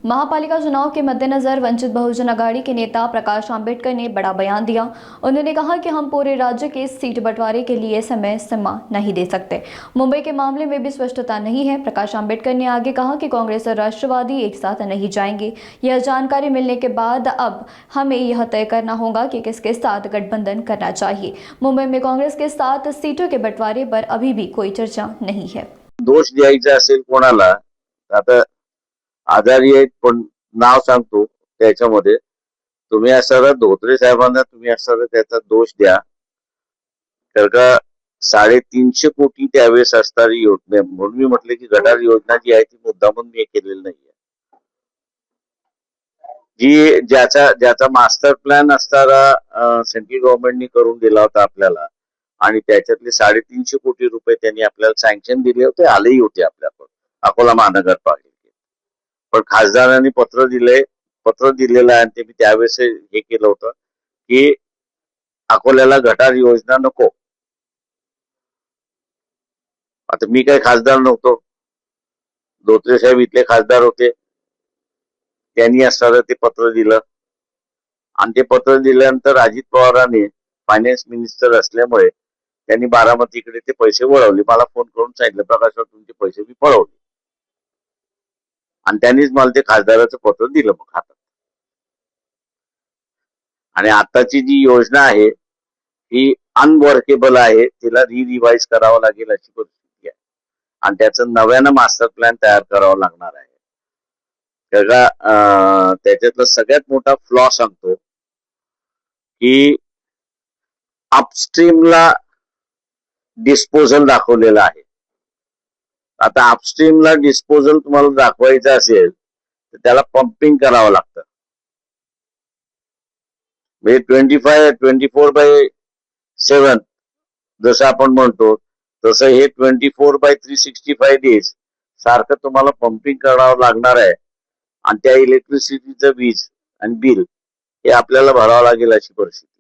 महापालिका चुनाव के मद्देनजर वंचित बहुजन अघाड़ी के नेता प्रकाश आंबेडकर ने बड़ा बयान दिया। उन्होंने कहा कि हम पूरे राज्य के सीट बंटवारे के लिए समय सीमा नहीं दे सकते। मुंबई के मामले में भी स्पष्टता नहीं है। प्रकाश आंबेडकर ने आगे कहा कि कांग्रेस और राष्ट्रवादी एक साथ नहीं जाएंगे। यह जानकारी मिलने के बाद अब हमें यह तय करना होगा कि किसके साथ गठबंधन करना चाहिए। मुंबई में कांग्रेस के साथ सीटों के बंटवारे पर अभी भी कोई चर्चा नहीं है। दोष द्यायचा असेल कोणाला, आता आजारी आहेत पण नाव सांगतो त्याच्यामध्ये तुम्ही असं धोत्रे साहेबांना तुम्ही असं त्याचा दोष द्या, कारण का 350 कोटी त्यावेळेस असणारी योजना, म्हणून मी म्हटले की गटार योजना जी आहे ती मुद्दामून मी केलेली नाहीये, जी ज्याचा मास्टर प्लॅन असणारा सेंट्रल गव्हर्नमेंटनी करून दिला होता आपल्याला, आणि त्याच्यातले 350 कोटी रुपये त्यांनी आपल्याला सँक्शन दिले होते, आलेही होते आपल्याकडे अकोला महानगरपालिकेत. पण खासदारांनी पत्र दिलेलं आहे, आणि ते त्यावेळेस हे केलं होतं की अकोल्याला गटार योजना नको. आता मी काही खासदार नव्हतो, धोत्रे साहेब इथले खासदार होते, त्यांनी असणारं ते पत्र दिलं, आणि ते पत्र दिल्यानंतर अजित पवारांनी फायनान्स मिनिस्टर असल्यामुळे त्यांनी बारामतीकडे ते पैसे वळवले. मला फोन करून सांगितलं, प्रकाश तुमचे पैसे मी पळवले, आणि त्यांनीच मला ते खासदाराचं पत्र दिलं मग हातात. आणि आताची जी योजना आहे ही अनवर्केबल आहे, तिला रिवाइज करावं लागेल अशी परिस्थिती आहे, आणि त्याचं नव्यानं मास्टर प्लॅन तयार करावं लागणार आहे. त्याच्यातला सगळ्यात मोठा फ्लॉ सांगतो की अपस्ट्रीमला डिस्पोजल दाखवलेला आहे. आता अपस्ट्रीमला डिस्पोजल तुम्हाला दाखवायचं असेल तर त्याला पंपिंग करावं लागतं. म्हणजे 24/7 जसं आपण म्हणतो तसं हे 24/365 डेज सारखं तुम्हाला पंपिंग करावं लागणार आहे, आणि त्या इलेक्ट्रिसिटीचं वीज आणि बिल हे आपल्याला भरावं लागेल अशी परिस्थिती.